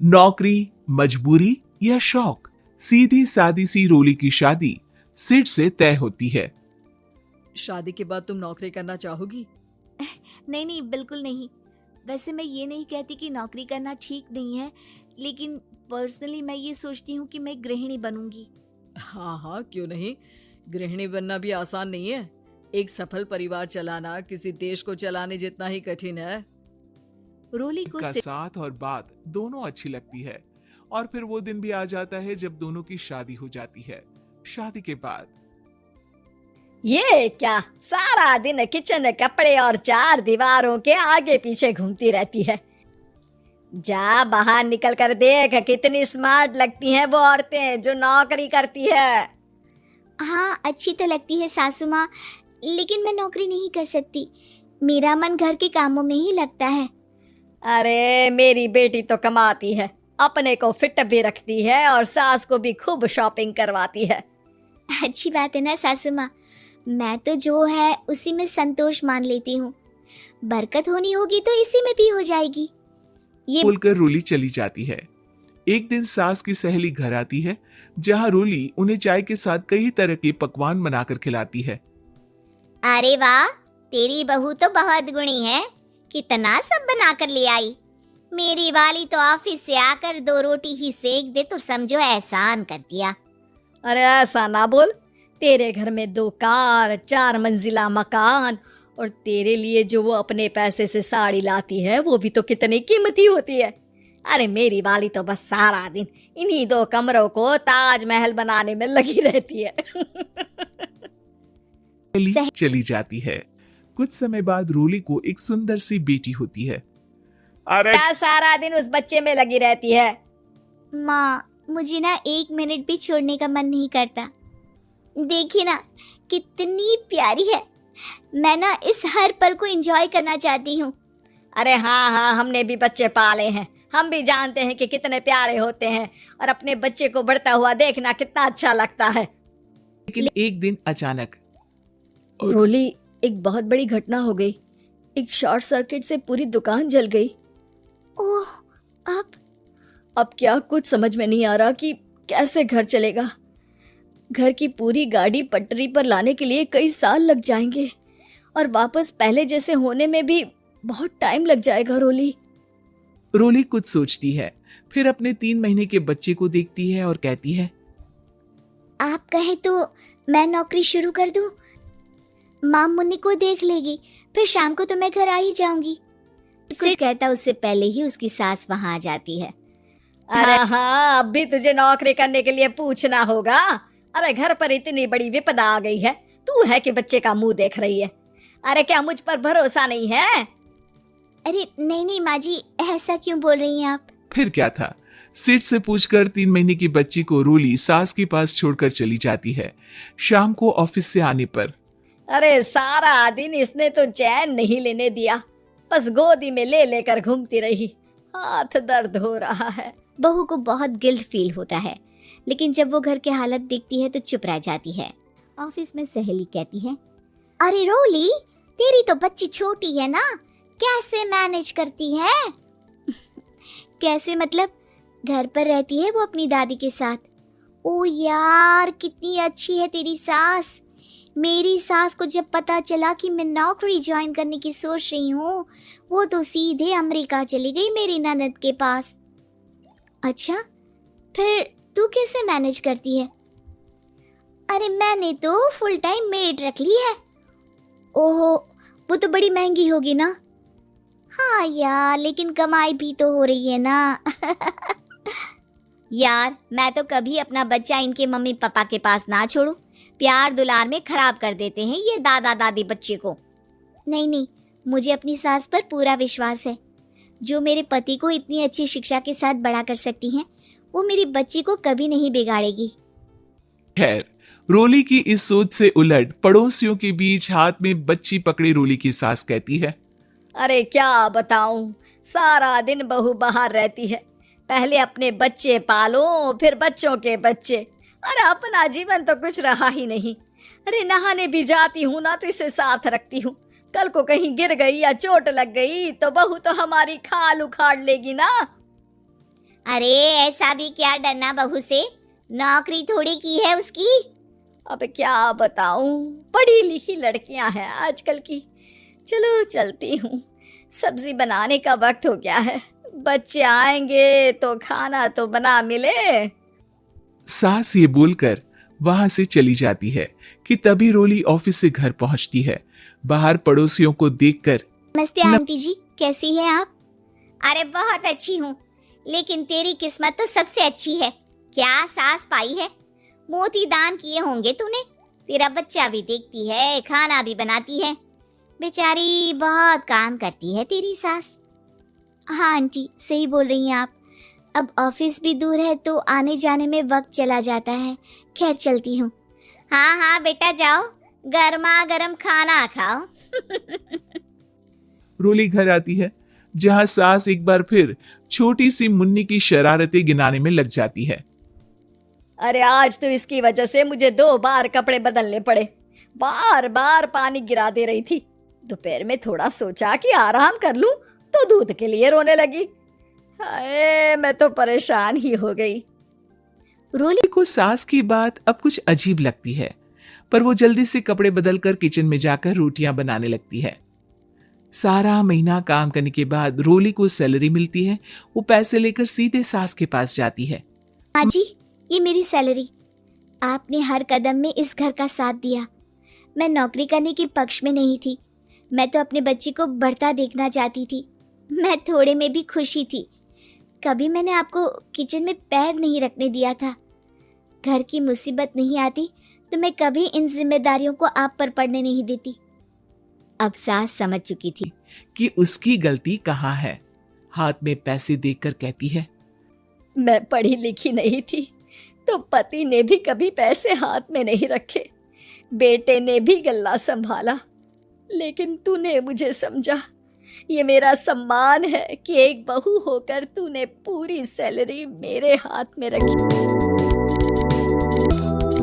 नौकरी, मजबूरी या शौक? सीधी सादी सी रोली की शादी सिड से तय होती है। शादी के बाद तुम नौकरी करना चाहोगी? नहीं नहीं, बिल्कुल नहीं। वैसे मैं ये नहीं कहती कि नौकरी करना ठीक नहीं है, लेकिन पर्सनली मैं ये सोचती हूँ कि मैं गृहिणी बनूंगी। हाँ हाँ, क्यों नहीं। गृहिणी बनना भी आसान नहीं है। एक सफल परिवार चलाना किसी देश को चलाने जितना ही कठिन है। रोली को का साथ और बात दोनों अच्छी लगती है और फिर वो दिन भी आ जाता है जब दोनों की शादी हो जाती है। शादी के बाद ये क्या, सारा दिन किचन कपड़े और चार दीवारों के आगे पीछे घूमती रहती है। जा बाहर निकल कर देख, कितनी स्मार्ट लगती हैं वो औरतें जो नौकरी करती है। हाँ, अच्छी तो लगती है सासू माँ, लेकिन मैं नौकरी नहीं कर सकती। मेरा मन घर के कामों में ही लगता है। अरे मेरी बेटी तो कमाती है, अपने को फिट भी रखती है और सास को भी खूब शॉपिंग करवाती है। अच्छी बात है ना सासू माँ, मैं तो जो है उसी में संतोष मान लेती हूँ। बरकत होनी होगी तो इसी में भी हो जाएगी। ये बोलकर रोली चली जाती है। एक दिन सास की सहेली घर आती है, जहाँ रोली उन्हें चाय के साथ कई तरह के पकवान बनाकर खिलाती है। अरे वाह, तेरी बहू तो बहुत गुणी है, कितना सब बना कर ले आई। मेरी वाली तो ऑफिस से आकर 2 रोटी ही सेक दे तो समझो एहसान कर दिया। अरे ऐसा ना बोल, तेरे घर में 2 कार, 4 मंजिला मकान और तेरे लिए जो वो अपने पैसे से साड़ी लाती है वो भी तो कितनी कीमती होती है। अरे मेरी वाली तो बस सारा दिन इन्हीं 2 कमरों को ताजमहल बनाने में लगी रहती है। सहेली चली जाती है। कुछ समय बाद रोली को एक सुंदर सी बेटी होती है। अरे क्या सारा दिन उस बच्चे में लगी रहती है? माँ, मुझे ना 1 मिनट भी छोड़ने का मन नहीं करता। देखिए ना, कितनी प्यारी है। मैं ना इस हर पल को एंजॉय करना चाहती हूँ। अरे हाँ हाँ, हमने भी बच्चे पाले हैं, हम भी जानते हैं कि कितने प्यारे होते हैं और अपने बच्चे को बढ़ता हुआ देखना कितना अच्छा लगता है। लेकिन एक दिन अचानक रोली, एक बहुत बड़ी घटना हो गई। एक शॉर्ट सर्किट से पूरी दुकान जल गई। ओह, अब क्या, कुछ समझ में नहीं आ रहा कि कैसे घर चलेगा। घर की पूरी गाड़ी पटरी पर लाने के लिए कई साल लग जाएंगे और वापस पहले जैसे होने में भी बहुत टाइम लग जाएगा। रोली कुछ सोचती है, फिर अपने 3 महीने के बच्चे को देखती है और कहती है, आप कहें तो मैं नौकरी शुरू कर दूं? माँ मुन्नी को देख लेगी, फिर शाम को तो मैं घर आ ही जाऊंगी। कुछ कहता उससे पहले ही उसकी सास वहां आ जाती है। अरे हाँ, अब भी तुझे नौकरी करने के लिए पूछना होगा। अरे घर पर इतनी बड़ी विपदा आ गई है, तू है कि बच्चे का मुंह देख रही है। अरे क्या मुझ पर भरोसा नहीं है? अरे नहीं नहीं माँ जी, ऐसा क्यों बोल रही हैं आप? फिर क्या था। सिड से पूछकर 3 महीने की बच्ची को रोली सास के पास छोड़कर चली जाती है। शाम को ऑफिस से आने पर अरे सारा दिन इसने तो चैन नहीं लेने दिया, बस गोदी में ले लेकर घूमती रही। हाथ दर्द हो रहा है। बहू को बहुत गिल्ट फील होता है, लेकिन जब वो घर की हालत देखती है तो चुप रह जाती है। ऑफिस में सहेली कहती है, अरे रोली, तेरी तो बच्ची छोटी है ना, कैसे मैनेज करती है? कैसे मतलब? घर पर रहती है वो अपनी दादी के साथ। ओ यार, कितनी अच्छी है तेरी सास। मेरी सास को जब पता चला कि मैं नौकरी ज्वाइन करने की सोच रही हूँ, वो तो सीधे अमेरिका चली गई मेरी ननद के पास। अच्छा, फिर तू कैसे मैनेज करती है? अरे मैंने तो फुल टाइम मेड रख ली है। ओहो, वो तो बड़ी महंगी होगी ना। हाँ यार, लेकिन कमाई भी तो हो रही है ना। यार, मैं तो कभी अपना बच्चा इनके मम्मी पापा के पास ना छोड़ू। प्यार दुलार में खराब कर देते हैं ये दादा दादी बच्चे को। नहीं नहीं, मुझे अपनी सास पर पूरा विश्वास है। जो मेरे पति को इतनी अच्छी शिक्षा के साथ बड़ा कर सकती हैं, वो मेरी बच्ची को कभी नहीं बिगाड़ेगी। खैर, रोली की इस सोच से उलट पड़ोसियों के बीच हाथ में बच्ची पकड़े रोली की सास कहती है, अरे क्या बताऊं, सारा दिन बहू बाहर रहती है। पहले अपने बच्चे पालो, फिर बच्चों के बच्चे। अरे अपना जीवन तो कुछ रहा ही नहीं। अरे नहाने भी जाती हूँ ना तो इसे साथ रखती हूँ। कल को कहीं गिर गई या चोट लग गई तो बहू तो हमारी खाल उखाड़ लेगी ना। अरे ऐसा भी क्या डरना बहू से, नौकरी थोड़ी की है उसकी। अब क्या बताऊं, पढ़ी लिखी लड़कियां हैं आजकल की। चलो चलती हूँ, सब्जी बनाने का वक्त हो गया है। बच्चे आएंगे तो खाना तो बना मिले। सास ये बोलकर वहां से चली जाती है कि तभी रोली ऑफिस से घर पहुंचती है। बाहर पड़ोसियों को देखकर नमस्ते आंटी जी, कैसी हैं आप? अरे बहुत अच्छी हूँ, लेकिन तेरी किस्मत तो सबसे अच्छी है। क्या सास पाई है, मोती दान किए होंगे तूने। तेरा बच्चा भी देखती है, खाना भी बनाती है। बेचारी बहुत काम करती है तेरी सास। हाँ आंटी, सही बोल रही हैं आप। अब ऑफिस भी दूर है तो आने जाने में वक्त चला जाता है। खैर चलती हूँ। हाँ हाँ बेटा जाओ, गर्मा गर्म खाना खाओ। रोली घर आती है, जहां सास एक बार फिर छोटी सी मुन्नी की शरारतें गिनाने में लग जाती है। अरे आज तो इसकी वजह से मुझे 2 बार कपड़े बदलने पड़े। बार बार पानी गिरा दे रही थी। दोपहर में थोड़ा सोचा कि आराम कर लूं तो दूध के लिए रोने लगी। हाय, मैं तो परेशान ही हो गई। रोली को सास की बात अब कुछ अजीब लगती है, पर वो जल्दी से कपड़े बदलकर किचन में जाकर रोटियां बनाने लगती है। सारा महीना काम करने के बाद रोली को सैलरी मिलती है। वो पैसे लेकर सीधे सास के पास जाती है। हाँ जी, ये मेरी सैलरी। आपने हर कदम में इस घर का साथ दिया। मैं नौकरी करने के पक्ष में नहीं थी, मैं तो अपने बच्चे को बढ़ता देखना चाहती थी। मैं थोड़े में भी खुशी थी। कभी मैंने आपको किचन में पैर नहीं रखने दिया था। घर की मुसीबत नहीं आती तो मैं कभी इन जिम्मेदारियों को आप पर पड़ने नहीं देती। अब सास समझ चुकी थी कि उसकी गलती कहाँ है। हाथ में पैसे देखकर कहती है, मैं पढ़ी लिखी नहीं थी तो पति ने भी कभी पैसे हाथ में नहीं रखे, बेटे ने भी गल्ला संभाला, लेकिन तूने मुझे समझा। ये मेरा सम्मान है कि एक बहू होकर तूने पूरी सैलरी मेरे हाथ में रखी।